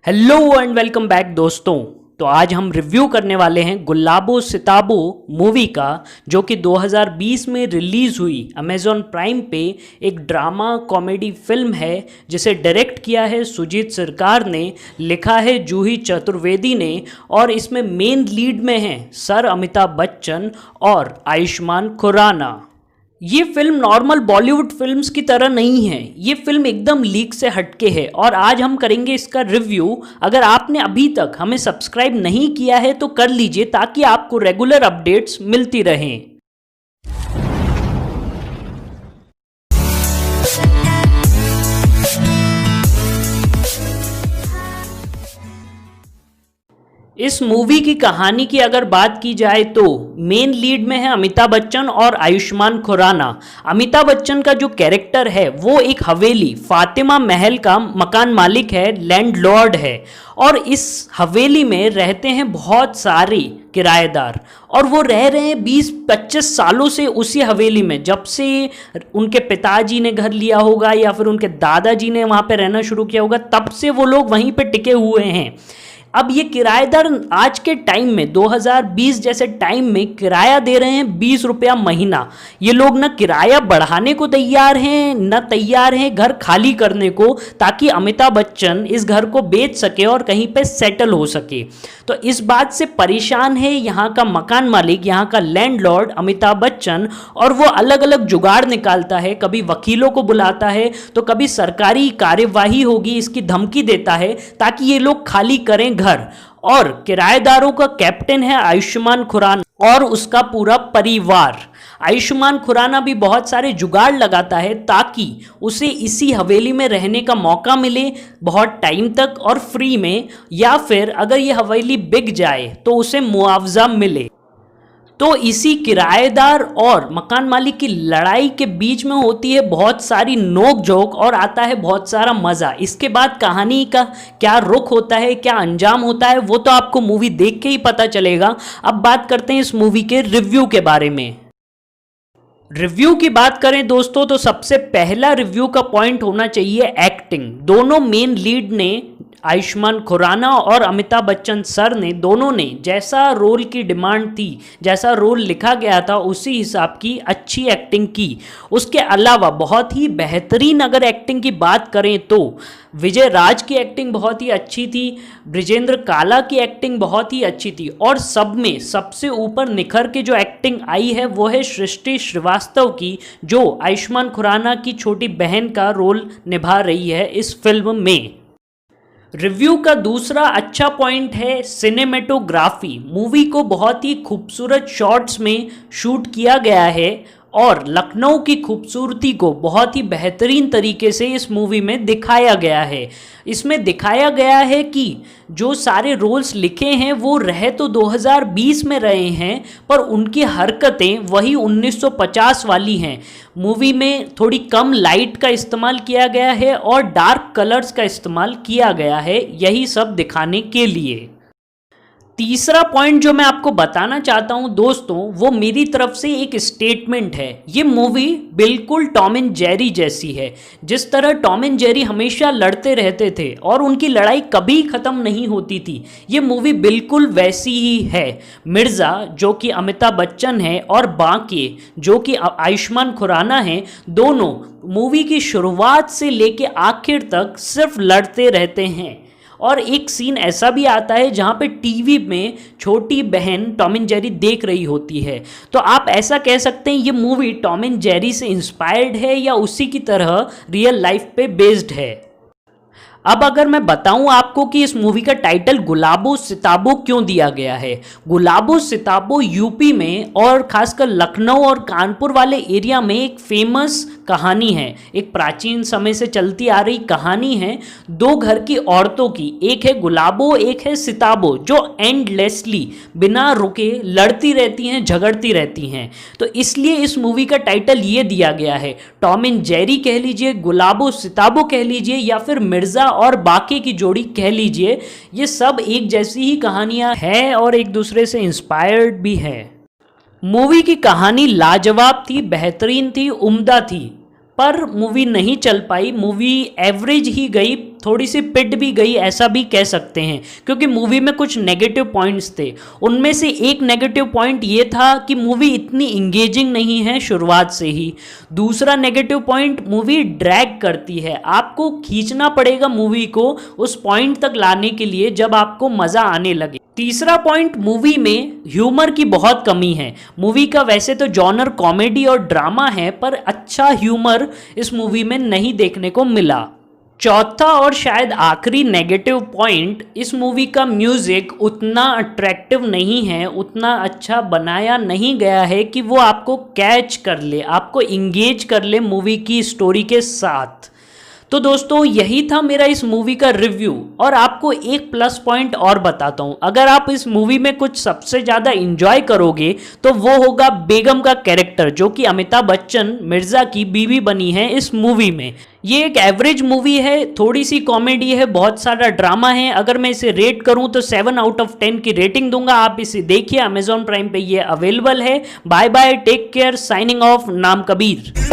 Hello and welcome back दोस्तों। तो आज हम रिव्यू करने वाले हैं गुलाबो सिताबो मूवी का, जो कि 2020 में रिलीज़ हुई अमेज़ॉन प्राइम पे। एक ड्रामा कॉमेडी फिल्म है जिसे डायरेक्ट किया है सुजीत सरकार ने, लिखा है जूही चतुर्वेदी ने, और इसमें मेन लीड में हैं सर अमिताभ बच्चन और आयुष्मान खुराना। ये फिल्म नॉर्मल बॉलीवुड फिल्म्स की तरह नहीं है, ये फिल्म एकदम लीक से हटके है और आज हम करेंगे इसका रिव्यू। अगर आपने अभी तक हमें सब्सक्राइब नहीं किया है तो कर लीजिए ताकि आपको रेगुलर अपडेट्स मिलती रहें। इस मूवी की कहानी की अगर बात की जाए तो मेन लीड में है अमिताभ बच्चन और आयुष्मान खुराना। अमिताभ बच्चन का जो कैरेक्टर है वो एक हवेली फातिमा महल का मकान मालिक है, लैंडलॉर्ड है, और इस हवेली में रहते हैं बहुत सारे किराएदार और वो रह रहे हैं 20-25 सालों से उसी हवेली में। जब से उनके पिताजी ने घर लिया होगा या फिर उनके दादाजी ने वहाँ पे रहना शुरू किया होगा, तब से वो लोग वहीं पे टिके हुए हैं। अब ये किराएदार आज के टाइम में 2020 जैसे टाइम में किराया दे रहे हैं 20 रुपया महीना। ये लोग ना किराया बढ़ाने को तैयार हैं ना तैयार हैं घर खाली करने को, ताकि अमिताभ बच्चन इस घर को बेच सके और कहीं पे सेटल हो सके। तो इस बात से परेशान है यहाँ का मकान मालिक, यहाँ का लैंडलॉर्ड अमिताभ बच्चन, और वो अलग अलग जुगाड़ निकालता है। कभी वकीलों को बुलाता है तो कभी सरकारी कार्यवाही होगी इसकी धमकी देता है ताकि ये लोग खाली करें घर। और किराएदारों का कैप्टन है आयुष्मान खुराना और उसका पूरा परिवार। आयुष्मान खुराना भी बहुत सारे जुगाड़ लगाता है ताकि उसे इसी हवेली में रहने का मौका मिले बहुत टाइम तक और फ्री में, या फिर अगर ये हवेली बिक जाए तो उसे मुआवजा मिले। तो इसी किराएदार और मकान मालिक की लड़ाई के बीच में होती है बहुत सारी नोक झोंक और आता है बहुत सारा मज़ा। इसके बाद कहानी का क्या रुख होता है, क्या अंजाम होता है, वो तो आपको मूवी देख के ही पता चलेगा। अब बात करते हैं इस मूवी के रिव्यू के बारे में। रिव्यू की बात करें दोस्तों तो सबसे पहला रिव्यू का पॉइंट होना चाहिए एक्टिंग। दोनों मेन लीड ने, आयुष्मान खुराना और अमिताभ बच्चन सर ने, दोनों ने जैसा रोल की डिमांड थी, जैसा रोल लिखा गया था, उसी हिसाब की अच्छी एक्टिंग की। उसके अलावा बहुत ही बेहतरीन अगर एक्टिंग की बात करें तो विजय राज की एक्टिंग बहुत ही अच्छी थी, ब्रिजेंद्र काला की एक्टिंग बहुत ही अच्छी थी, और सब में सबसे ऊपर निखर के जो एक्टिंग आई है वो है सृष्टि श्रीवास्तव की, जो आयुष्मान खुराना की छोटी बहन का रोल निभा रही है इस फिल्म में। रिव्यू का दूसरा अच्छा पॉइंट है सिनेमेटोग्राफी। मूवी को बहुत ही खूबसूरत शॉट्स में शूट किया गया है और लखनऊ की खूबसूरती को बहुत ही बेहतरीन तरीके से इस मूवी में दिखाया गया है। इसमें दिखाया गया है कि जो सारे रोल्स लिखे हैं वो रह तो 2020 में रहे हैं, पर उनकी हरकतें वही 1950 वाली हैं। मूवी में थोड़ी कम लाइट का इस्तेमाल किया गया है और डार्क कलर्स का इस्तेमाल किया गया है, यही सब दिखाने के लिए। तीसरा पॉइंट जो मैं आपको बताना चाहता हूं दोस्तों, वो मेरी तरफ से एक स्टेटमेंट है। ये मूवी बिल्कुल टॉम एंड जेरी जैसी है। जिस तरह टॉम एंड जेरी हमेशा लड़ते रहते थे और उनकी लड़ाई कभी ख़त्म नहीं होती थी, ये मूवी बिल्कुल वैसी ही है। मिर्ज़ा जो कि अमिताभ बच्चन है और बांके जो कि आयुष्मान खुराना हैं, दोनों मूवी की शुरुआत से लेके आखिर तक सिर्फ लड़ते रहते हैं। और एक सीन ऐसा भी आता है जहाँ पे टीवी में छोटी बहन टॉम एंड जेरी देख रही होती है। तो आप ऐसा कह सकते हैं ये मूवी टॉम एंड जेरी से इंस्पायर्ड है या उसी की तरह रियल लाइफ पे बेस्ड है। अब अगर मैं बताऊं आपको कि इस मूवी का टाइटल गुलाबो सिताबो क्यों दिया गया है। गुलाबो सिताबो यूपी में और खासकर लखनऊ और कानपुर वाले एरिया में एक फेमस कहानी है, एक प्राचीन समय से चलती आ रही कहानी है दो घर की औरतों की। एक है गुलाबो, एक है सिताबो, जो एंडलेसली बिना रुके लड़ती रहती हैं, झगड़ती रहती हैं। तो इसलिए इस मूवी का टाइटल ये दिया गया है। टॉम एंड जेरी कह लीजिए, गुलाबो सिताबो कह लीजिए, या फिर मिर्ज़ा और बाकी की जोड़ी कह लीजिए, ये सब एक जैसी ही कहानियां हैं और एक दूसरे से इंस्पायर्ड भी है। मूवी की कहानी लाजवाब थी, बेहतरीन थी, उम्दा थी। पर मूवी नहीं चल पाई, मूवी एवरेज ही गई, थोड़ी सी पिट भी गई ऐसा भी कह सकते हैं, क्योंकि मूवी में कुछ नेगेटिव पॉइंट्स थे। उनमें से एक नेगेटिव पॉइंट ये था कि मूवी इतनी इंगेजिंग नहीं है शुरुआत से ही। दूसरा नेगेटिव पॉइंट, मूवी ड्रैग करती है, आपको खींचना पड़ेगा मूवी को उस पॉइंट तक लाने के लिए जब आपको मज़ा आने लगे। तीसरा पॉइंट, मूवी में ह्यूमर की बहुत कमी है। मूवी का वैसे तो जॉनर कॉमेडी और ड्रामा है, पर अच्छा ह्यूमर इस मूवी में नहीं देखने को मिला। चौथा और शायद आखिरी नेगेटिव पॉइंट, इस मूवी का म्यूज़िक उतना अट्रैक्टिव नहीं है, उतना अच्छा बनाया नहीं गया है कि वो आपको कैच कर ले, आपको इंगेज कर ले मूवी की स्टोरी के साथ। तो दोस्तों यही था मेरा इस मूवी का रिव्यू। और आपको एक प्लस पॉइंट और बताता हूँ, अगर आप इस मूवी में कुछ सबसे ज़्यादा इंजॉय करोगे तो वो होगा बेगम का कैरेक्टर, जो कि अमिताभ बच्चन मिर्ज़ा की बीवी बनी है इस मूवी में। ये एक एवरेज मूवी है, थोड़ी सी कॉमेडी है, बहुत सारा ड्रामा है। अगर मैं इसे रेट करूं तो 7 आउट ऑफ 10 की रेटिंग दूंगा। आप इसे देखिए, अमेजॉन प्राइम पे ये अवेलेबल है। Bye bye, take care, signing off, नाम कबीर।